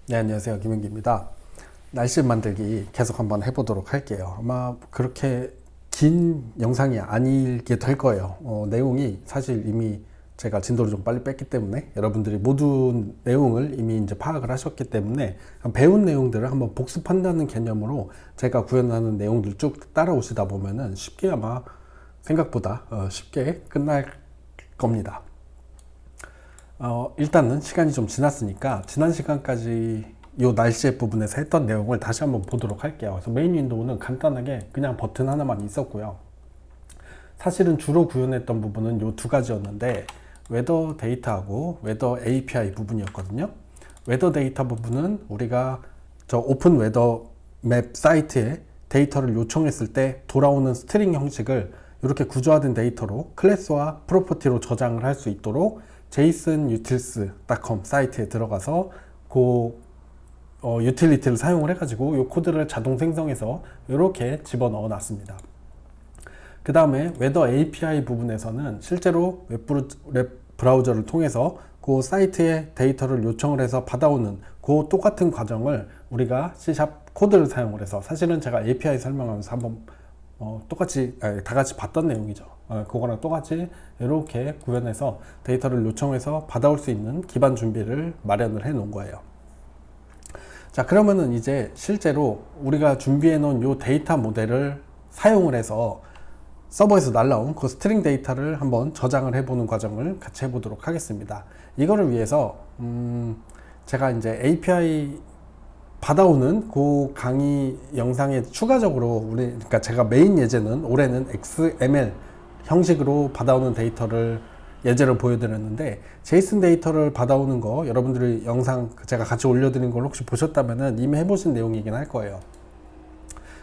네, 안녕하세요. 김은기입니다. 날씨 만들기 계속 한번 해보도록 할게요. 아마 그렇게 긴 영상이 아니게 될 거예요. 내용이 사실 이미 제가 진도를 좀 빨리 뺐기 때문에 여러분들이 모든 내용을 이미 이제 파악을 하셨기 때문에 배운 내용들을 한번 복습한다는 개념으로 제가 구현하는 내용들 쭉 따라오시다 보면은 쉽게 아마 생각보다 쉽게 끝날 겁니다. 일단은 시간이 좀 지났으니까 지난 시간까지 이 날씨 부분에서 했던 내용을 다시 한번 보도록 할게요. 그래서 메인 윈도우는 간단하게 그냥 버튼 하나만 있었고요. 사실은 주로 구현했던 부분은 이 두 가지였는데 웨더 데이터하고 웨더 API 부분이었거든요. 웨더 데이터 부분은 우리가 저 오픈 웨더 맵 사이트에 데이터를 요청했을 때 돌아오는 스트링 형식을 이렇게 구조화된 데이터로 클래스와 프로퍼티로 저장을 할 수 있도록 JSONutils.com 사이트에 들어가서 유틸리티를 사용을 해가지고 이 코드를 자동 생성해서 이렇게 집어넣어 놨습니다. 그 다음에 웨더 API 부분에서는 실제로 웹 브라우저를 통해서 그 사이트에 데이터를 요청을 해서 받아오는 그 똑같은 과정을 우리가 C# 코드를 사용을 해서, 사실은 제가 API 설명하면서 한번 똑같이 다 같이 봤던 내용이죠. 그거랑 똑같이 이렇게 구현해서 데이터를 요청해서 받아올 수 있는 기반 준비를 마련을 해 놓은 거예요. 자, 그러면은 이제 실제로 우리가 준비해 놓은 이 데이터 모델을 사용을 해서 서버에서 날라온 그 스트링 데이터를 한번 저장을 해보는 과정을 같이 해보도록 하겠습니다. 이거를 위해서 제가 이제 API 받아오는 그 강의 영상에 추가적으로 그러니까 제가 메인 예제는 올해는 XML 형식으로 받아오는 데이터를 예제를 보여드렸는데, 제이슨 데이터를 받아오는 거 여러분들이 영상 제가 같이 올려드린 걸 혹시 보셨다면은 이미 해보신 내용이긴 할 거예요.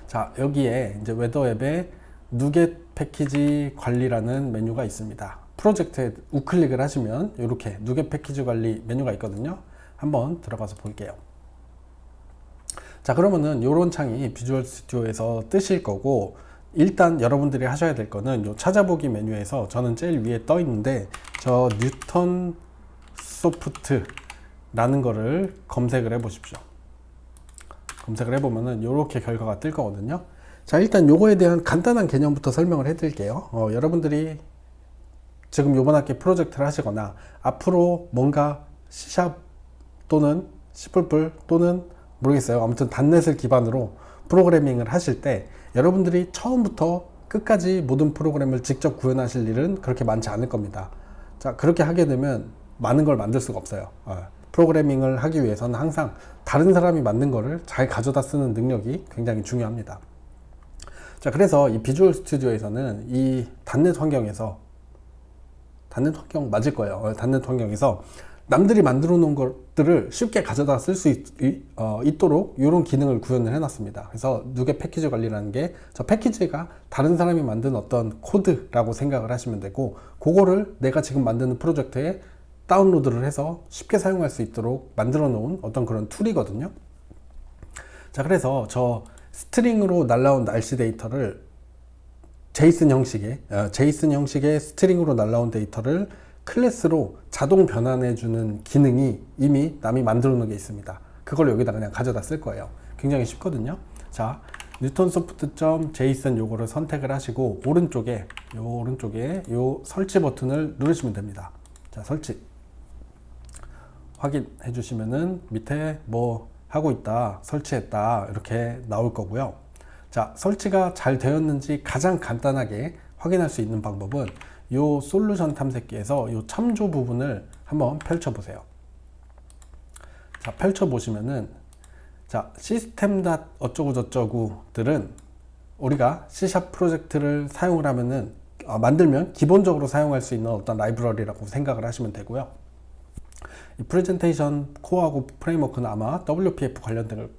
자, 여기에 이제 웨더 앱에 누겟 패키지 관리라는 메뉴가 있습니다. 프로젝트에 우클릭을 하시면 이렇게 누겟 패키지 관리 메뉴가 있거든요. 한번 들어가서 볼게요. 자, 그러면은 이런 창이 비주얼 스튜디오에서 뜨실 거고, 일단 여러분들이 하셔야 될 거는 요 찾아보기 메뉴에서 저는 제일 위에 떠 있는데 저 뉴턴 소프트라는 거를 검색을 해 보십시오. 검색을 해 보면은 이렇게 결과가 뜰 거거든요. 자, 일단 요거에 대한 간단한 개념부터 설명을 해 드릴게요. 여러분들이 지금 요번 학기 프로젝트를 하시거나 앞으로 뭔가 C# 또는 C++ 또는 모르겠어요. 아무튼 단넷을 기반으로 프로그래밍을 하실 때 여러분들이 처음부터 끝까지 모든 프로그램을 직접 구현하실 일은 그렇게 많지 않을 겁니다. 자, 그렇게 하게 되면 많은 걸 만들 수가 없어요. 프로그래밍을 하기 위해서는 항상 다른 사람이 만든 거를 잘 가져다 쓰는 능력이 굉장히 중요합니다. 자, 그래서 이 비주얼 스튜디오에서는 이 단넷 환경에서, 단넷 환경 맞을 거예요. 단넷 환경에서 남들이 만들어 놓은 것들을 쉽게 가져다 쓸 수 있도록 이런 기능을 구현을 해놨습니다. 그래서 누겟 패키지 관리라는 게, 저 패키지가 다른 사람이 만든 어떤 코드라고 생각을 하시면 되고, 그거를 내가 지금 만드는 프로젝트에 다운로드를 해서 쉽게 사용할 수 있도록 만들어 놓은 어떤 그런 툴이거든요. 자, 그래서 저 스트링으로 날라온 날씨 데이터를 제이슨 형식의 스트링으로 날라온 데이터를 클래스로 자동 변환해 주는 기능이 이미 남이 만들어 놓은 게 있습니다. 그걸 여기다 그냥 가져다 쓸 거예요. 굉장히 쉽거든요. 자, newtonsoft.json 요거를 선택을 하시고 오른쪽에 요 설치 버튼을 누르시면 됩니다. 자, 설치 확인해 주시면은 밑에 뭐 하고 있다, 설치했다 이렇게 나올 거고요. 자, 설치가 잘 되었는지 가장 간단하게 확인할 수 있는 방법은 요 솔루션 탐색기에서 요 참조 부분을 한번 펼쳐 보세요. 자, 펼쳐 보시면은, 자, 시스템 어쩌고 저쩌고들은 우리가 C# 프로젝트를 사용을 하면은 만들면 기본적으로 사용할 수 있는 어떤 라이브러리라고 생각을 하시면 되고요. 이 프레젠테이션 코어하고 프레임워크는 아마 WPF 관련된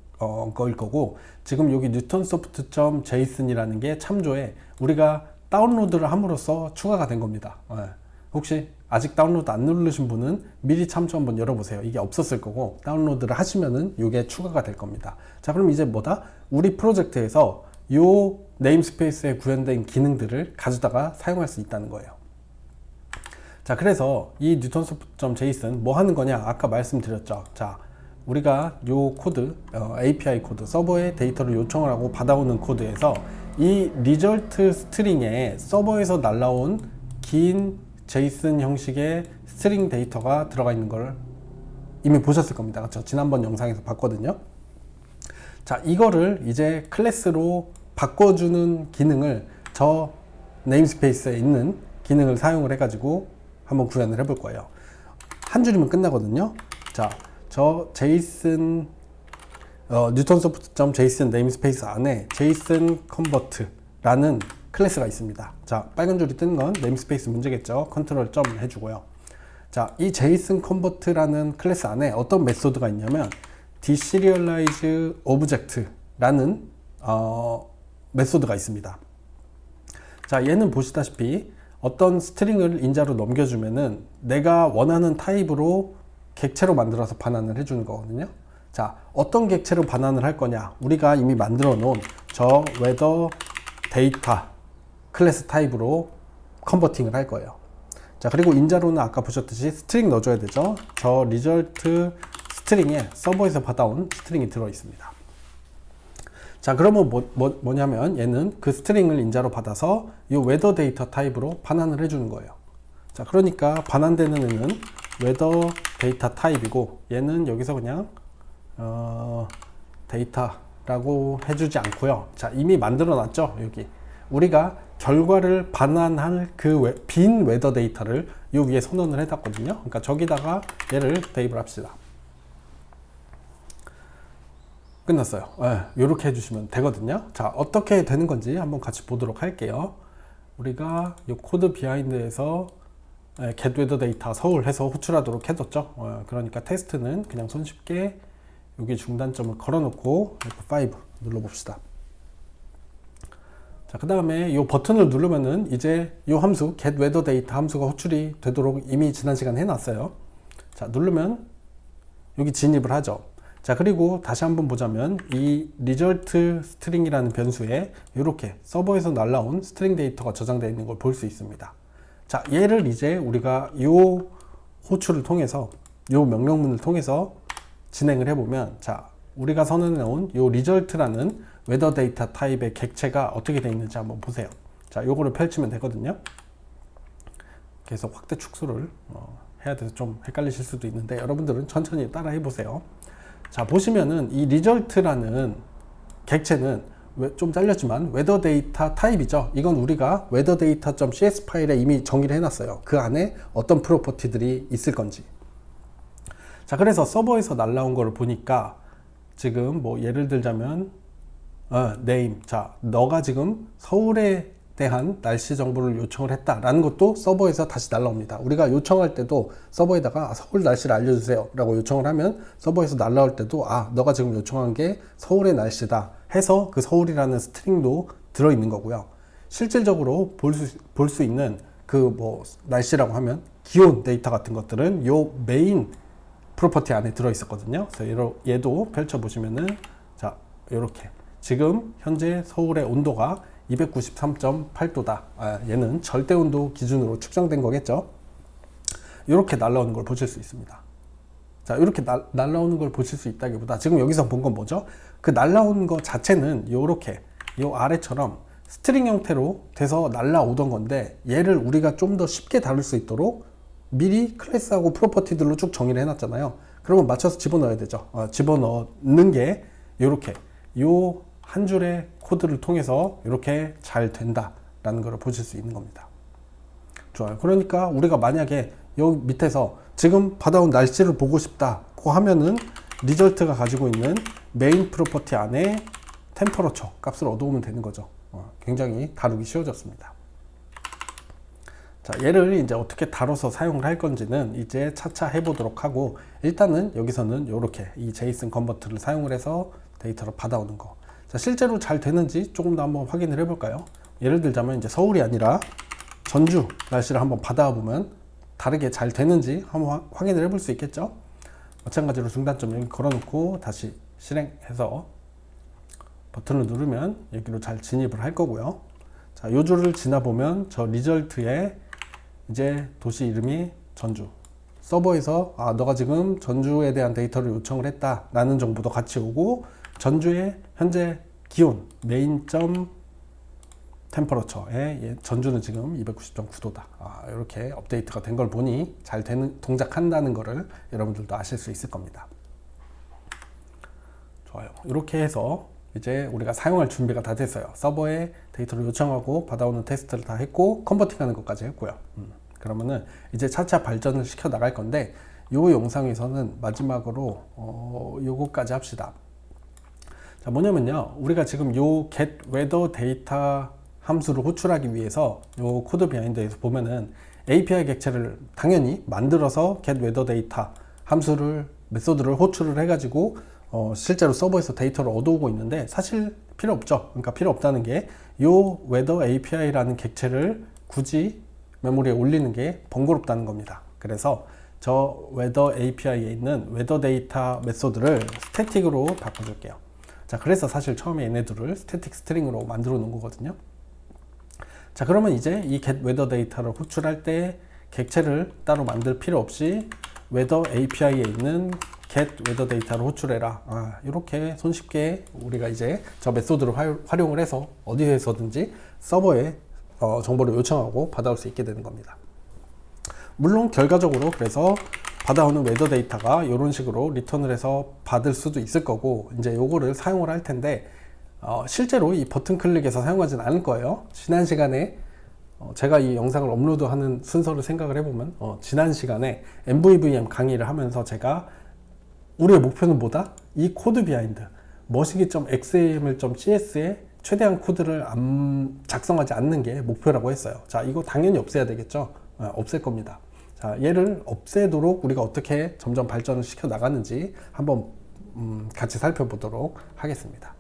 거일 거고, 지금 여기 newtonsoft.json이라는 게 참조에 우리가 다운로드를 함으로써 추가가 된 겁니다. 혹시 아직 다운로드 안 누르신 분은 미리 참조 한번 열어보세요. 이게 없었을 거고 다운로드를 하시면은 이게 추가가 될 겁니다. 자, 그럼 이제 뭐다? 우리 프로젝트에서 요 네임스페이스에 구현된 기능들을 가져다가 사용할 수 있다는 거예요. 자, 그래서 이 newtonsoft.json 뭐 하는 거냐? 아까 말씀드렸죠. 자, 우리가 요 코드, API 코드, 서버에 데이터를 요청을 하고 받아오는 코드에서 이 리절트 스트링에 서버에서 날라온 긴 제이슨 형식의 스트링 데이터가 들어가 있는 걸 이미 보셨을 겁니다. 그렇죠? 지난번 영상에서 봤거든요. 자, 이거를 이제 클래스로 바꿔주는 기능을 저 네임스페이스에 있는 기능을 사용을 해가지고 한번 구현을 해볼 거예요. 한 줄이면 끝나거든요. 자, 저 제이슨 newtonsoft.json 네임스페이스 안에 json convert라는 클래스가 있습니다. 자, 빨간 줄이 뜨는 건 네임스페이스 문제겠죠. 컨트롤 점 해주고요. 자, 이 json convert라는 클래스 안에 어떤 메소드가 있냐면 deserialize object라는 메소드가 있습니다. 자, 얘는 보시다시피 어떤 스트링을 인자로 넘겨주면은 내가 원하는 타입으로 객체로 만들어서 반환을 해주는 거거든요. 자, 어떤 객체로 반환을 할 거냐? 우리가 이미 만들어 놓은 저 weather data 클래스 타입으로 컨버팅을 할 거예요. 자, 그리고 인자로는 아까 보셨듯이 스트링 넣어줘야 되죠. 저 리절트 스트링에 서버에서 받아온 스트링이 들어 있습니다. 자, 그러면 뭐냐면 얘는 그 스트링을 인자로 받아서 이 weather 데이터 타입으로 반환을 해주는 거예요. 자, 그러니까 반환되는 애는 weather 데이터 타입이고 얘는 여기서 그냥 데이터라고 해주지 않고요. 자, 이미 만들어 놨죠. 여기 우리가 결과를 반환할 그 빈 웨더 데이터를 요 위에 선언을 해놨거든요. 그러니까 저기다가 얘를 대입을 합시다. 끝났어요. 이렇게 해주시면 되거든요. 자, 어떻게 되는 건지 한번 같이 보도록 할게요. 우리가 이 코드 비하인드에서 get weather data 서울 해서 호출하도록 해뒀죠. 그러니까 테스트는 그냥 손쉽게 여기 중단점을 걸어놓고 F5 눌러봅시다. 자, 그 다음에 이 버튼을 누르면은 이제 이 함수 get weather data 함수가 호출이 되도록 이미 지난 시간에 해놨어요. 자, 누르면 여기 진입을 하죠. 자, 그리고 다시 한번 보자면 이 result string이라는 변수에 이렇게 서버에서 날라온 스트링 데이터가 저장되어 있는 걸 볼 수 있습니다. 자, 얘를 이제 우리가 이 호출을 통해서 이 명령문을 통해서 진행을 해보면, 자, 우리가 선언해 놓은 이 result라는 weather data 타입의 객체가 어떻게 되어 있는지 한번 보세요. 자, 요거를 펼치면 되거든요. 계속 확대 축소를 해야 돼서 좀 헷갈리실 수도 있는데 여러분들은 천천히 따라 해보세요. 자, 보시면은 이 result라는 객체는 좀 잘렸지만 weather data 타입이죠. 이건 우리가 weather data.cs 파일에 이미 정의를 해놨어요. 그 안에 어떤 프로퍼티들이 있을 건지. 자, 그래서 서버에서 날라온 거를 보니까 지금 뭐 예를 들자면 name. 자, 너가 지금 서울에 대한 날씨 정보를 요청을 했다라는 것도 서버에서 다시 날라옵니다. 우리가 요청할 때도 서버에다가 서울 날씨를 알려주세요 라고 요청을 하면 서버에서 날라올 때도 너가 지금 요청한 게 서울의 날씨다 해서 그 서울이라는 스트링도 들어있는 거고요. 실질적으로 볼 수 있는 그 뭐 날씨라고 하면 기온 데이터 같은 것들은 요 메인 프로퍼티 안에 들어있었거든요. 그래서 얘도 펼쳐보시면은 자, 요렇게 지금 현재 서울의 온도가 293.8도다. 얘는 절대 온도 기준으로 측정된 거겠죠. 이렇게 날라오는 걸 보실 수 있습니다. 자, 이렇게 날라오는 걸 보실 수 있다기보다 지금 여기서 본 건 뭐죠? 그 날라온 거 자체는 요렇게 요 아래처럼 스트링 형태로 돼서 날라오던 건데 얘를 우리가 좀 더 쉽게 다룰 수 있도록 미리 클래스하고 프로퍼티들로 쭉 정의를 해놨잖아요. 그러면 맞춰서 집어넣어야 되죠. 집어넣는 게 요렇게 요 한 줄의 코드를 통해서 이렇게 잘 된다라는 걸 보실 수 있는 겁니다. 좋아요. 그러니까 우리가 만약에 여기 밑에서 지금 받아온 날씨를 보고 싶다고 하면은 리절트가 가지고 있는 메인 프로퍼티 안에 템퍼러처 값을 얻어오면 되는 거죠. 굉장히 다루기 쉬워졌습니다. 자, 얘를 이제 어떻게 다뤄서 사용을 할 건지는 이제 차차 해보도록 하고, 일단은 여기서는 이렇게 이 JSON 컨버터를 사용을 해서 데이터를 받아오는 거. 자, 실제로 잘 되는지 조금 더 한번 확인을 해볼까요? 예를 들자면 이제 서울이 아니라 전주 날씨를 한번 받아보면 다르게 잘 되는지 한번 확인을 해볼 수 있겠죠? 마찬가지로 중단점 여기 걸어놓고 다시 실행해서 버튼을 누르면 여기로 잘 진입을 할 거고요. 자, 요 줄을 지나보면 저 리절트에 이제 도시 이름이 전주, 서버에서 너가 지금 전주에 대한 데이터를 요청을 했다 라는 정보도 같이 오고, 전주의 현재 기온 메인.템퍼러처에 전주는 지금 290.9도다 이렇게 업데이트가 된 걸 보니 잘 되는 동작한다는 거를 여러분들도 아실 수 있을 겁니다. 좋아요. 이렇게 해서 이제 우리가 사용할 준비가 다 됐어요. 서버에 데이터를 요청하고 받아오는 테스트를 다 했고, 컨버팅하는 것까지 했고요. 그러면은 이제 차차 발전을 시켜 나갈 건데, 이 영상에서는 마지막으로 요거까지 합시다. 자, 뭐냐면요, 우리가 지금 요 getWeatherData 함수를 호출하기 위해서 요 코드 비하인드에서 보면은 API 객체를 당연히 만들어서 getWeatherData 함수를 메소드를 호출을 해가지고 실제로 서버에서 데이터를 얻어오고 있는데, 사실 필요 없죠. 그러니까 필요 없다는 게, 요 weather API라는 객체를 굳이 메모리에 올리는 게 번거롭다는 겁니다. 그래서 저 weather API에 있는 weather data 메소드를 스태틱으로 바꿔줄게요. 자, 그래서 사실 처음에 얘네들을 스태틱 스트링으로 만들어 놓은 거거든요. 자, 그러면 이제 이 get weather data를 호출할 때 객체를 따로 만들 필요 없이 weather API에 있는 get weather data를 호출해라. 이렇게 손쉽게 우리가 이제 저 메소드를 활용을 해서 어디에서든지 서버에 정보를 요청하고 받아올 수 있게 되는 겁니다. 물론 결과적으로 그래서 받아오는 웨더 데이터가 이런 식으로 리턴을 해서 받을 수도 있을 거고, 이제 요거를 사용을 할 텐데, 실제로 이 버튼 클릭해서 사용하지는 않을 거예요. 지난 시간에 제가 이 영상을 업로드하는 순서를 생각을 해보면 지난 시간에 MVVM 강의를 하면서 제가 우리의 목표는 뭐다? 이 코드 비하인드 머시기.xaml.cs에 최대한 코드를 작성하지 않는 게 목표라고 했어요. 자, 이거 당연히 없애야 되겠죠? 없앨 겁니다. 자, 얘를 없애도록 우리가 어떻게 점점 발전을 시켜 나가는지 한번 같이 살펴보도록 하겠습니다.